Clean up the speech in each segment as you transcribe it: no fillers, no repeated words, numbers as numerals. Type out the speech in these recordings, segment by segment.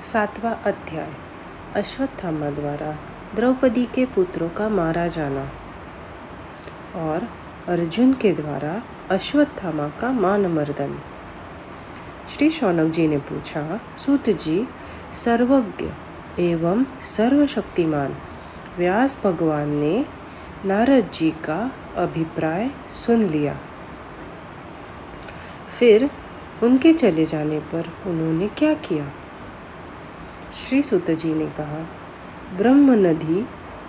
7वां अध्याय अश्वत्थामा द्वारा द्रौपदी के पुत्रों का मारा जाना और अर्जुन के द्वारा अश्वत्थामा का मानमर्दन। श्री शौनक जी ने पूछा, सूत जी, सर्वज्ञ एवं सर्वशक्तिमान व्यास भगवान ने नारद जी का अभिप्राय सुन लिया। फिर उनके चले जाने पर उन्होंने क्या किया? श्री सूत जी ने कहा, ब्रह्म नदी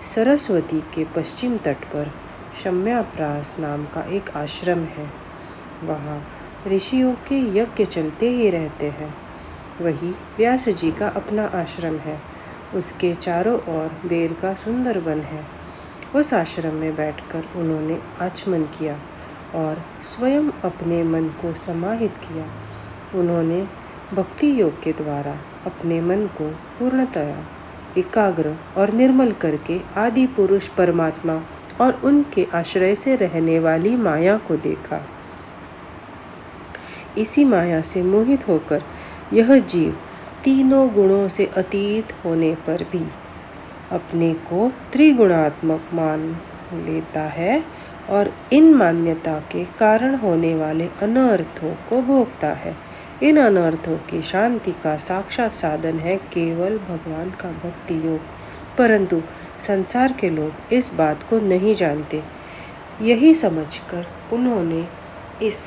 सरस्वती के पश्चिम तट पर शम्याप्रास नाम का एक आश्रम है। वहाँ ऋषियों के यज्ञ चलते ही रहते हैं। वही व्यास जी का अपना आश्रम है। उसके चारों ओर बेल का सुंदर वन है। उस आश्रम में बैठकर उन्होंने आचमन किया और स्वयं अपने मन को समाहित किया। उन्होंने भक्ति योग के द्वारा अपने मन को पूर्णतया एकाग्र और निर्मल करके आदि पुरुष परमात्मा और उनके आश्रय से रहने वाली माया को देखा। इसी माया से मोहित होकर यह जीव तीनों गुणों से अतीत होने पर भी अपने को त्रिगुणात्मक मान लेता है और इन मान्यता के कारण होने वाले अनर्थों को भोगता है। इन अनर्थों की शांति का साक्षात साधन है केवल भगवान का भक्ति योग, परंतु संसार के लोग इस बात को नहीं जानते। यही समझकर उन्होंने इस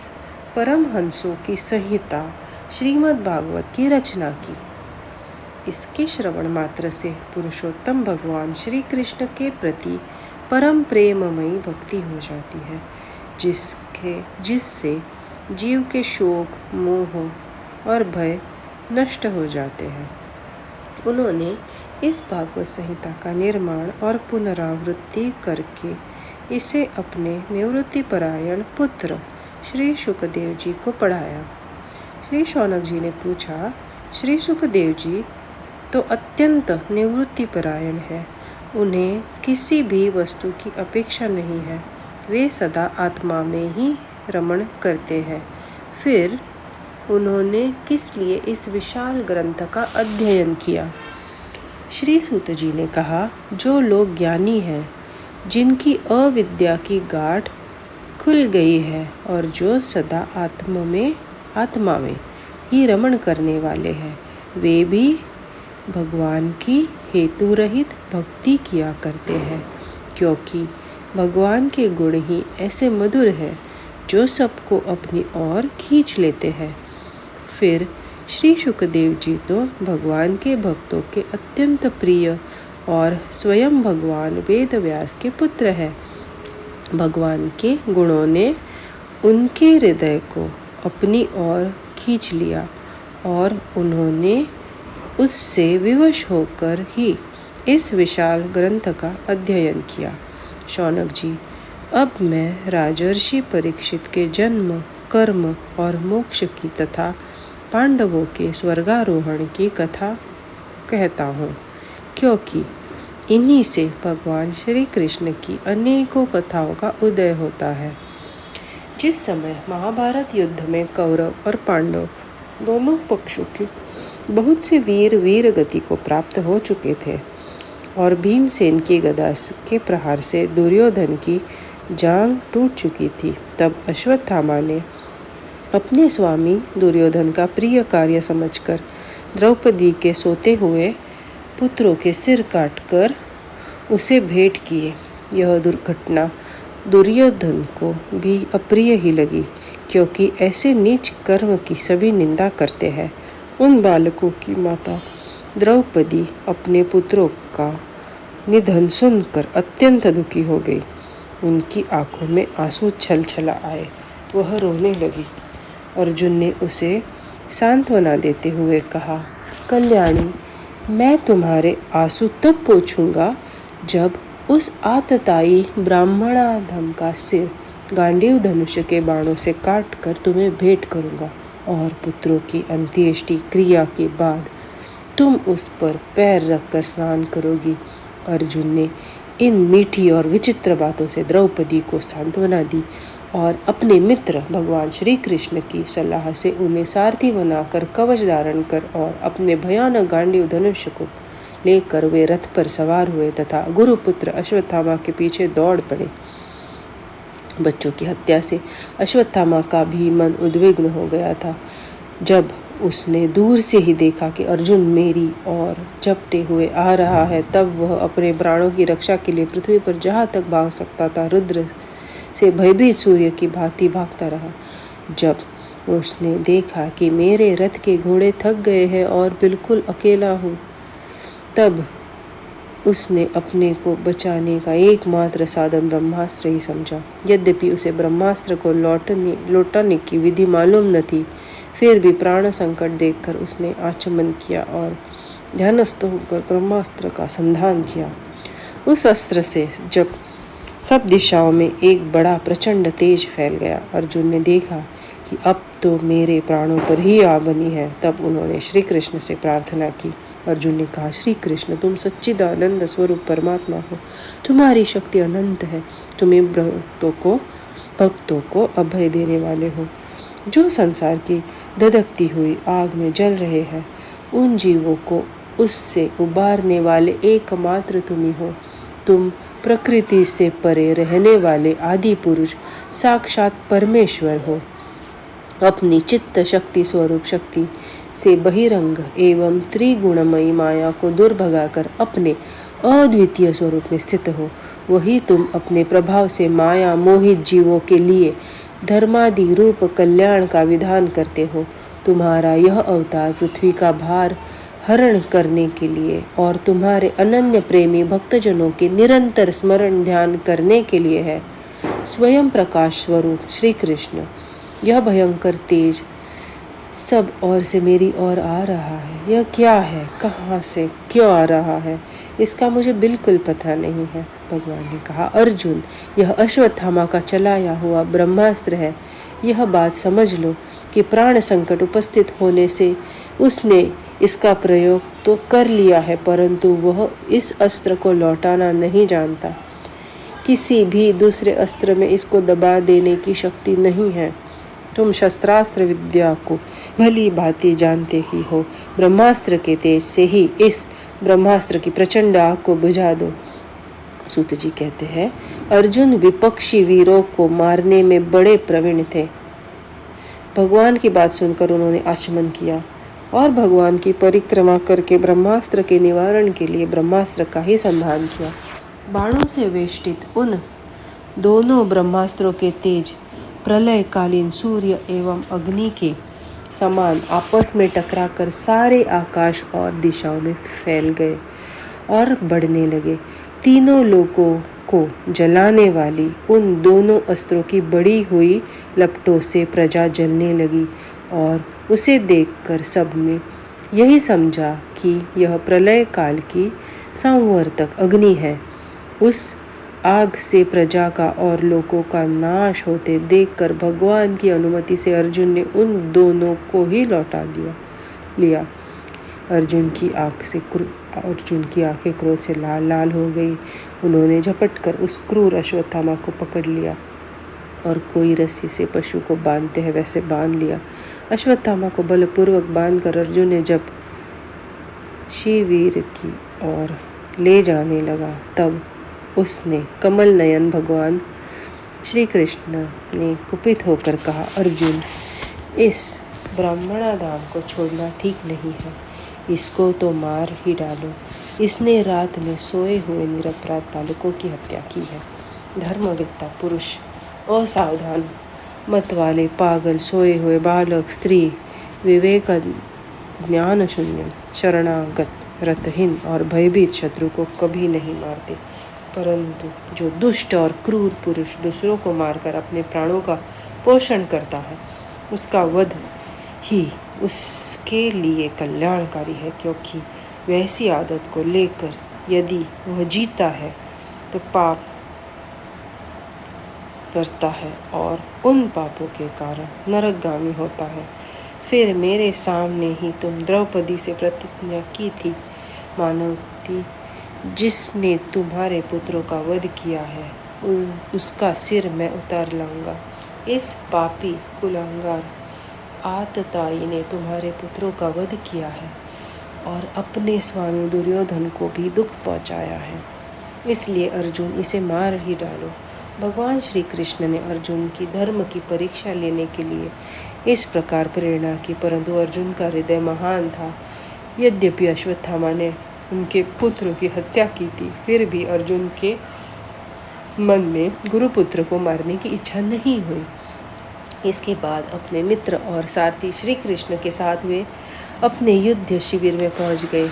परमहंसों की संहिता श्रीमद् भागवत की रचना की। इसके श्रवण मात्र से पुरुषोत्तम भगवान श्री कृष्ण के प्रति परम प्रेममयी भक्ति हो जाती है, जिससे जीव के शोक, मोह और भय नष्ट हो जाते हैं। उन्होंने इस भागवत संहिता का निर्माण और पुनरावृत्ति करके इसे अपने निवृत्तिपरायण पुत्र श्री शुकदेव जी को पढ़ाया। श्री शौनक जी ने पूछा, श्री शुकदेव जी तो अत्यंत निवृत्तिपरायण है। उन्हें किसी भी वस्तु की अपेक्षा नहीं है। वे सदा आत्मा में ही रमण करते हैं। फिर उन्होंने किस लिए इस विशाल ग्रंथ का अध्ययन किया? श्री सूत जी ने कहा, जो लोग ज्ञानी हैं, जिनकी अविद्या की गांठ खुल गई है और जो सदा आत्मा में ही रमण करने वाले हैं, वे भी भगवान की हेतु रहित भक्ति किया करते हैं, क्योंकि भगवान के गुण ही ऐसे मधुर हैं जो सबको अपनी ओर खींच लेते हैं। फिर श्री शुकदेव जी तो भगवान के भक्तों के अत्यंत प्रिय और स्वयं भगवान वेद व्यास के पुत्र हैं। भगवान के गुणों ने उनके हृदय को अपनी ओर खींच लिया और उन्होंने उससे विवश होकर ही इस विशाल ग्रंथ का अध्ययन किया। शौनक जी, अब मैं राजर्षि परीक्षित के जन्म, कर्म और मोक्ष की तथा पांडवों के स्वर्गारोहण की कथा कहता हूँ, क्योंकि इन्हीं से भगवान श्री कृष्ण की अनेकों कथाओं का उदय होता है। जिस समय महाभारत युद्ध में कौरव और पांडव दोनों पक्षों के बहुत से वीर गति को प्राप्त हो चुके थे और भीमसेन की गदा के प्रहार से दुर्योधन की जांघ टूट चुकी थी, तब अश्वत्थामा ने अपने स्वामी दुर्योधन का प्रिय कार्य समझकर द्रौपदी के सोते हुए पुत्रों के सिर काटकर उसे भेंट किए। यह दुर्घटना दुर्योधन को भी अप्रिय ही लगी, क्योंकि ऐसे नीच कर्म की सभी निंदा करते हैं। उन बालकों की माता द्रौपदी अपने पुत्रों का निधन सुनकर अत्यंत दुखी हो गई। उनकी आंखों में आंसू छलछला आए। वह रोने लगी। अर्जुन ने उसे सांत्वना देते हुए कहा, कल्याणी, मैं तुम्हारे आंसू तब पोंछूंगा जब उस आतताई ब्राह्मणाधम का सिर गांडीव धनुष के बाणों से काट कर तुम्हें भेंट करूंगा और पुत्रों की अंत्येष्टि क्रिया के बाद तुम उस पर पैर रखकर स्नान करोगी। अर्जुन ने इन मीठी और विचित्र बातों से द्रौपदी को सांत्वना दी और अपने मित्र भगवान श्री कृष्ण की सलाह से उन्हें सारथी बनाकर कवच धारण कर और अपने भयानक गांडीव धनुष को लेकर वे रथ पर सवार हुए तथा गुरुपुत्र अश्वत्थामा के पीछे दौड़ पड़े। बच्चों की हत्या से अश्वत्थामा का भी मन उद्विग्न हो गया था। जब उसने दूर से ही देखा कि अर्जुन मेरी ओर झपटे हुए आ रहा है, तब वह अपने प्राणों की रक्षा के लिए पृथ्वी पर जहाँ तक भाग सकता था रुद्र से भयभीत सूर्य की भांति भागता रहा। जब उसने देखा कि मेरे रथ के घोड़े थक गए हैं और बिल्कुल अकेला हूँ, तब उसने अपने को बचाने का एकमात्र साधन ब्रह्मास्त्र ही समझा। यद्यपि उसे ब्रह्मास्त्र को लौटाने की विधि मालूम न थी, फिर भी प्राण संकट देखकर उसने आचमन किया और ध्यानस्थ होकर ब्रह्मास्त्र का संधान किया। उस अस्त्र से जब सब दिशाओं में एक बड़ा प्रचंड तेज फैल गया, अर्जुन ने देखा कि अब तो मेरे प्राणों पर ही आ बनी है। तब उन्होंने श्री कृष्ण से प्रार्थना की। अर्जुन ने कहा, श्री कृष्ण, तुम सच्चिदानंद स्वरूप परमात्मा हो, तुम्हारी शक्ति अनंत है, तुम्हें भक्तों को अभय देने वाले हो। जो संसार की धधकती हुई आग में जल रहे हैं, उन जीवों को उससे उबारने वाले एकमात्र तुम ही हो। तुम प्रकृति से परे रहने वाले आदि पुरुष साक्षात परमेश्वर हो। अपनी चित्त शक्ति स्वरूप शक्ति से बहिरंग एवं त्रिगुणमयी माया को दूर भगाकर अपने अद्वितीय स्वरूप में स्थित हो। वही तुम अपने प्रभाव से माया मोहित जीवों के लिए धर्मादि रूप कल्याण का विधान करते हो। तुम्हारा यह अवतार पृथ्वी का भार हरण करने के लिए और तुम्हारे अनन्य प्रेमी भक्तजनों के निरंतर स्मरण ध्यान करने के लिए है। स्वयं प्रकाश स्वरूप श्री कृष्ण, यह भयंकर तेज सब ओर से मेरी ओर आ रहा है। यह क्या है, कहाँ से क्यों आ रहा है, इसका मुझे बिल्कुल पता नहीं है। भगवान ने कहा, अर्जुन, यह अश्वत्थामा का चलाया हुआ ब्रह्मास्त्र है। यह बात समझ लो कि प्राण संकट उपस्थित होने से उसने इसका प्रयोग तो कर लिया है, परंतु वह इस अस्त्र को लौटाना नहीं जानता। किसी भी दूसरे अस्त्र में इसको दबा देने की शक्ति नहीं है। तुम शस्त्रास्त्र विद्या को भली भांति जानते ही हो। ब्रह्मास्त्र के तेज से ही इस ब्रह्मास्त्र की प्रचंड आग को बुझा दो। सूत जी कहते हैं, अर्जुन विपक्षी वीरों को मारने में बड़े प्रवीण थे। भगवान की बात सुनकर उन्होंने आचमन किया और भगवान की परिक्रमा करके ब्रह्मास्त्र के निवारण के लिए ब्रह्मास्त्र का ही संधान किया। बाणों से वेष्टित उन दोनों ब्रह्मास्त्रों के तेज प्रलयकालीन सूर्य एवं अग्नि के समान आपस में टकराकर सारे आकाश और दिशाओं में फैल गए और बढ़ने लगे। तीनों लोगों को जलाने वाली उन दोनों अस्त्रों की बड़ी हुई लपटों से प्रजा जलने लगी और उसे देखकर सबने यही समझा कि यह प्रलय काल की संवर्तक अग्नि है। उस आग से प्रजा का और लोगों का नाश होते देखकर भगवान की अनुमति से अर्जुन ने उन दोनों को ही लौटा लिया। अर्जुन की आंखें क्रोध से लाल लाल हो गई। उन्होंने झपटकर उस क्रूर अश्वत्थामा को पकड़ लिया और कोई रस्सी से पशु को बांधते हैं वैसे बांध लिया। अश्वत्थामा को बलपूर्वक बांधकर अर्जुन ने जब शिविर की ओर ले जाने लगा, तब उसने कमल नयन भगवान श्री कृष्ण ने कुपित होकर कहा, अर्जुन, इस ब्राह्मणाधाम को छोड़ना ठीक नहीं है, इसको तो मार ही डालो। इसने रात में सोए हुए निरपराध बालकों की हत्या की है। धर्मवेत्ता पुरुष, असावधान मत वाले पागल, सोए हुए बालक, स्त्री, विवेक ज्ञान शून्य, शरणागत, रतहीन और भयभीत शत्रु को कभी नहीं मारते, परंतु जो दुष्ट और क्रूर पुरुष दूसरों को मारकर अपने प्राणों का पोषण करता है, उसका वध ही उसके लिए कल्याणकारी है, क्योंकि वैसी आदत को लेकर यदि वह जीता है तो पाप करता है और उन पापों के कारण नरकगामी होता है। फिर मेरे सामने ही तुम द्रौपदी से प्रतिज्ञा की थी, मानवती, जिसने तुम्हारे पुत्रों का वध किया है, उसका सिर मैं उतार लाऊंगा। इस पापी कुलांगार आतताई ने तुम्हारे पुत्रों का वध किया है और अपने स्वामी दुर्योधन को भी दुख पहुंचाया है, इसलिए अर्जुन इसे मार ही डालो। भगवान श्री कृष्ण ने अर्जुन की धर्म की परीक्षा लेने के लिए इस प्रकार प्रेरणा की, परंतु अर्जुन का हृदय महान था। यद्यपि अश्वत्थामा ने उनके पुत्र की हत्या की थी, फिर भी अर्जुन के मन में गुरुपुत्र को मारने की इच्छा नहीं हुई। इसके बाद अपने मित्र और सारथी श्री कृष्ण के साथ वे अपने युद्ध शिविर में पहुंच गए।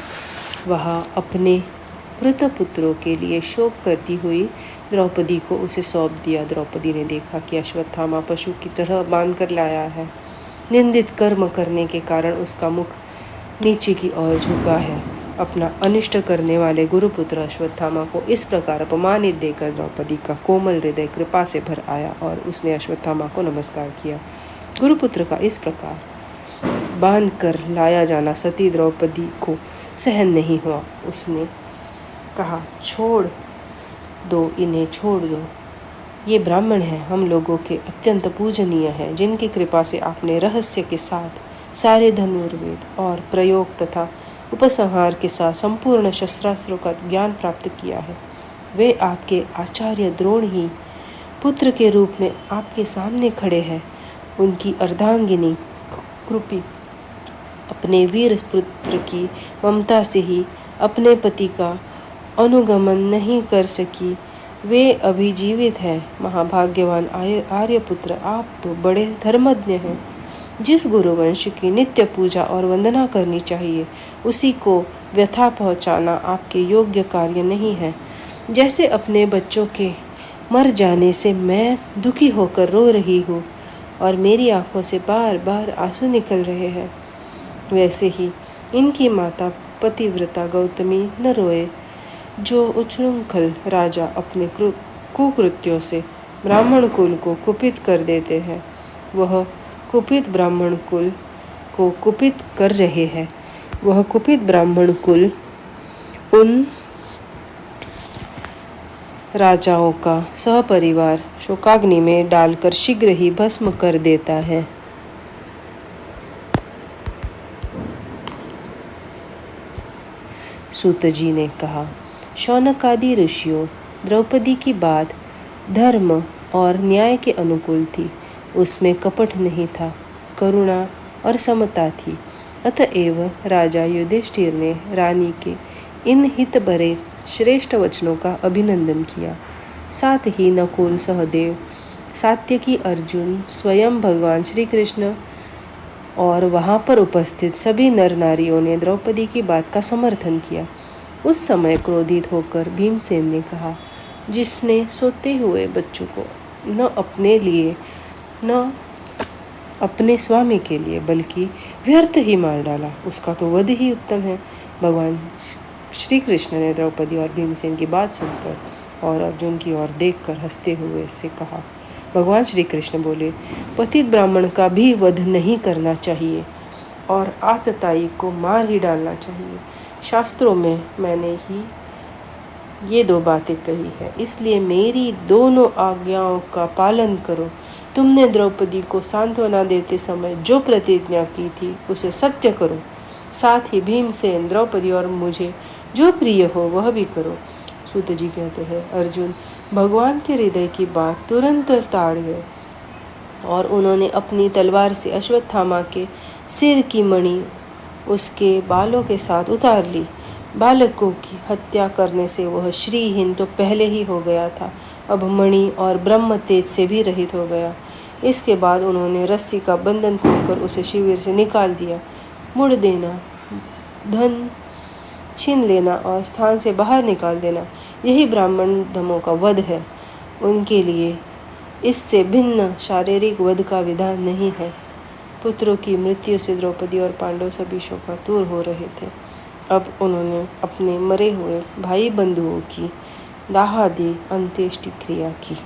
वहां अपने मृत पुत्रों के लिए शोक करती हुई द्रौपदी को उसे सौंप दिया। द्रौपदी ने देखा कि अश्वत्थामा पशु की तरह बांध कर लाया है। निंदित कर्म करने के कारण उसका मुख नीचे की ओर झुका है। अपना अनिष्ट करने वाले गुरुपुत्र अश्वत्थामा को इस प्रकार अपमानित देखकर द्रौपदी का कोमल हृदय कृपा से भर आया और उसने अश्वत्थामा को नमस्कार किया। गुरुपुत्र का इस प्रकार बांध कर लाया जाना सती द्रौपदी को सहन नहीं हुआ। उसने कहा, छोड़ दो, इन्हें छोड़ दो। ये ब्राह्मण हैं, हम लोगों के अत्यंत पूजनीय हैं, जिनकी कृपा से आपने रहस्य के साथ सारे धनुर्वेद और प्रयोग तथा उपसंहार के साथ संपूर्ण शस्त्रास्त्रों का ज्ञान प्राप्त किया है। वे आपके आचार्य द्रोण ही पुत्र के रूप में आपके सामने खड़े हैं। उनकी अर्धांगिनी कृपी अपने वीर पुत्र की ममता से ही अपने पति का अनुगमन नहीं कर सकी। वे अभी जीवित हैं। महाभाग्यवान आर्यपुत्र, आप तो बड़े धर्मज्ञ हैं। जिस गुरुवंश की नित्य पूजा और वंदना करनी चाहिए, उसी को व्यथा पहुंचाना आपके योग्य कार्य नहीं है। जैसे अपने बच्चों के मर जाने से मैं दुखी होकर रो रही हूँ और मेरी आंखों से बार बार आंसू निकल रहे हैं, वैसे ही इनकी माता पतिव्रता गौतमी न रोए। जो उच्छृंखल राजा अपने कुकृत्यों से ब्राह्मण कुल को कुपित कर देते हैं, वह कुपित ब्राह्मण कुल को कुपित कर रहे हैं। वह कुपित ब्राह्मण कुल उन राजाओं का सहपरिवार शोकाग्नि में डालकर शीघ्र ही भस्म कर देता है। सूत जी ने कहा, शौनकादि ऋषियों, द्रौपदी की बात धर्म और न्याय के अनुकूल थी। उसमें कपट नहीं था, करुणा और समता थी। अतएव राजा युधिष्ठिर ने रानी के इन हित भरे श्रेष्ठ वचनों का अभिनंदन किया। साथ ही नकुल, सहदेव, सात्यकी, अर्जुन, स्वयं भगवान श्री कृष्ण और वहाँ पर उपस्थित सभी नर नारियों ने द्रौपदी की बात का समर्थन किया। उस समय क्रोधित होकर भीमसेन ने कहा, जिसने सोते हुए बच्चों को न अपने लिए न अपने स्वामी के लिए बल्कि व्यर्थ ही मार डाला, उसका तो वध ही उत्तम है। भगवान श्री कृष्ण ने द्रौपदी और भीमसेन की बात सुनकर और अर्जुन की ओर देखकर हंसते हुए से कहा। भगवान श्री कृष्ण बोले, पतित ब्राह्मण का भी वध नहीं करना चाहिए और आतताई को मार ही डालना चाहिए। शास्त्रों में मैंने ही ये दो बातें कही है, इसलिए मेरी दोनों आज्ञाओं का पालन करो। तुमने द्रौपदी को सांत्वना देते समय जो प्रतिज्ञा की थी उसे सत्य करो। साथ ही भीमसेन, द्रौपदी और मुझे जो प्रिय हो वह भी करो। सूत जी कहते हैं, अर्जुन भगवान के हृदय की बात तुरंत ताड़ गए और उन्होंने अपनी तलवार से अश्वत्थामा के सिर की मणि उसके बालों के साथ उतार ली। बालकों की हत्या करने से वह श्रीहीन तो पहले ही हो गया था, अब मणि और ब्रह्म तेज से भी रहित हो गया। इसके बाद उन्होंने रस्सी का बंधन खोलकर उसे शिविर से निकाल दिया। मुड़ देना, धन छीन लेना और स्थान से बाहर निकाल देना, यही ब्राह्मण धमों का वध है। उनके लिए इससे भिन्न शारीरिक वध का विधान नहीं है। पुत्रों की मृत्यु से द्रौपदी और पांडव सभी शोकातुर हो रहे थे। अब उन्होंने अपने मरे हुए भाई बंधुओं की दाहादी अंत्येष्टि क्रिया की।